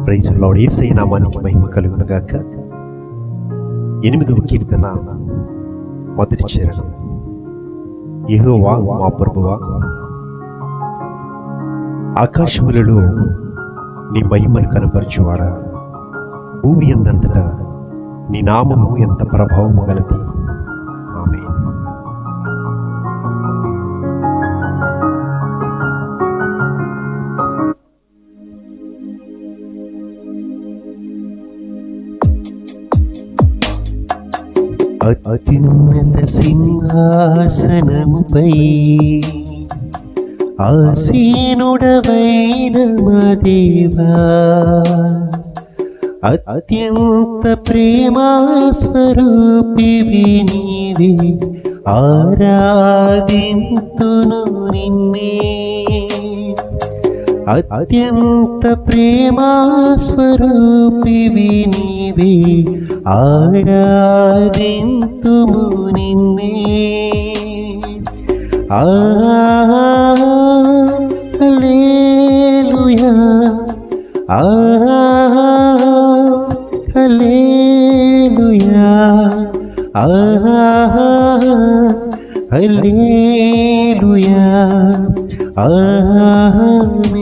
Praise lord. యేసయ్య నామానికి మహిమ కలుగును గాక. 8వ కీర్తన మొదటి చరణం. యెహోవా మా ప్రభువా, ఆకాశములలో నీ మహిమను కనపరచువాడా, భూమి అందంతటా నీ నామము ఎంత ప్రభావము గలది. ఆమేన్. అత్యున్నత సింహాసనముపై ఆసీనుడవైన మా దేవా, అత్యంత ప్రేమా స్వరూపివి నీవే, ఆరాధింతును నిన్నే. అత్యంత ప్రేమా స్వరూపివి నీవే, ఆరాధింతుము నిన్నే. హల్లెలూయా, హల్లెలూయా, హల్లెలూయా, ఆమేన్.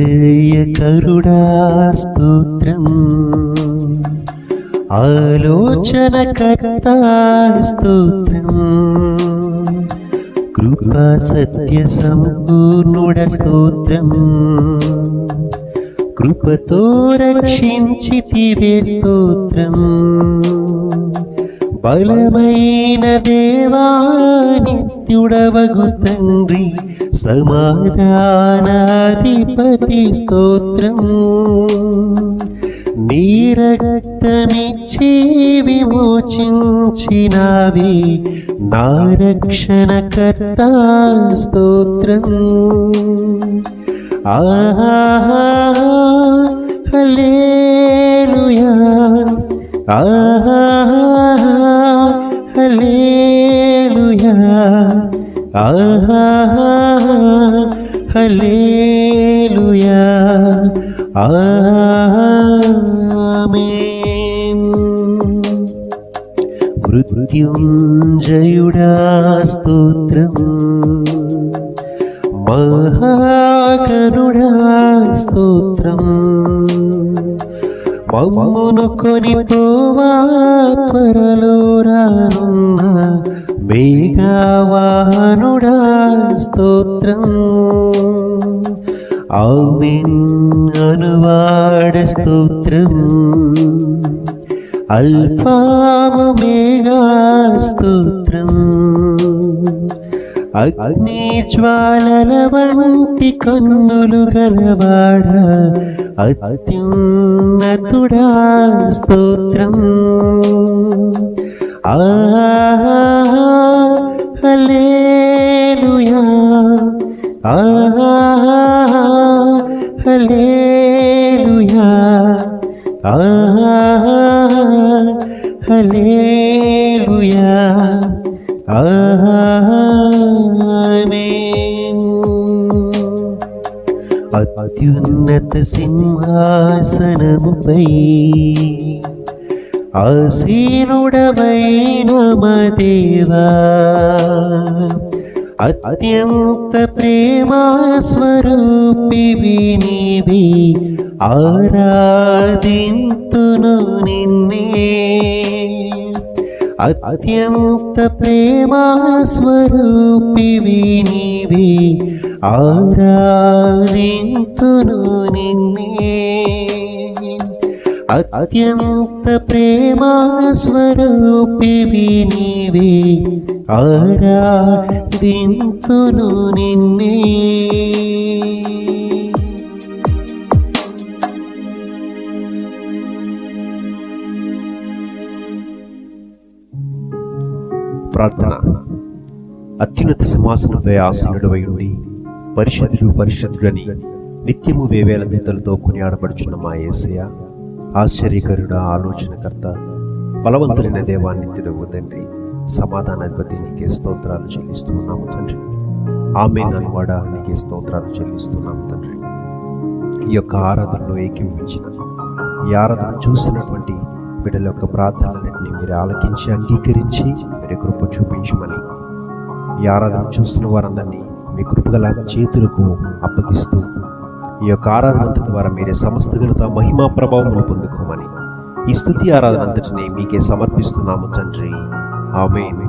ఆశ్చర్యకరుడా స్తోత్రం, ఆలోచనకర్తా స్తోత్రం, కృపా సత్య సంపూర్ణుడ స్తోత్రం, కృపతో రక్షించితివే స్తోత్రం. బలమైన దేవా, నిత్యుడవగు తండ్రి, సమాధానాధిపతి స్తోత్రం. నీ రక్తమిచ్చి విమోచించినావే, నా రక్షణకర్త స్తోత్రం. హల్లెలూయా, హల్లెలూయా, హల్లెలూయా, ఆమేన్. మృత్యుంజయుడా స్తోత్రం, మహాకరుడా స్తోత్రం, మమ్మును కొనిపోవా త్వరలో రానున్న మేఘవాహనుడా స్తోత్రం. ఆమేన్ అనువాడ స్తోత్రం, అల్ఫామేగా స్తోత్రం. అగ్ని జ్వాలల వంటి కన్నులు గలవాడ, అత్యున్నతుడా స్తోత్రం. హల్లెలూయా, హల్లెలూయా, హల్లెలూయా, ఆమేన్. అత్యున్నత సింహాసనముపై ఆసీనుడవైన మా దేవా, అత్యంత ప్రేమా స్వరూపివి నీవే, ఆరాధింతును నిన్నే. అత్యంత ప్రేమా స్వరూపివి నీవే, ఆరాధింతును నిన్నే. అత్యంత ప్రేమా స్వరూపివి నీవే, ఆరాధింతును నిన్నే. ప్రార్థన. అత్యున్నత సింహాసనంపై ఆసీనుడవై ఉండి పరిశుద్ధుడు పరిశుద్ధుడని నిత్యము వేవేల దూతలతో కొనియాడబడుచున్న మా యేసయ్య, ఆశ్చర్యకరుడ, ఆలోచనకర్త, బలవంతులైన దేవా, నిత్యుడవు తండ్రి, సమాధానాధిపతి, నీకే స్తోత్రాలు చెల్లిస్తున్నాము తండ్రి. ఆమేన్ అనువాడా, నీకే స్తోత్రాలు చెల్లిస్తున్నాము తండ్రి. ఈ యొక్క ఆరాధనలో ఏకీభవించిన, ఈ ఆరాధన చూసినటువంటి బిడ్డల యొక్క ప్రార్థనలన్నింటినీ మీరు ఆలకించి అంగీకరించి మీరు కృప చూపించమని, ఈ ఆరాధన చూస్తున్న వారందరినీ మీ కృపగల చేతులకు అప్పగిస్తూ ఈ యొక్క ఆరాధన అంతటి ద్వారా మీరే సమస్త ఘనత, మహిమా, ప్రభావములు పొందుకోమని ఈ స్తుతి ఆరాధన అంతటిని మీకే సమర్పిస్తున్నాము తండ్రి. ఆమేన్.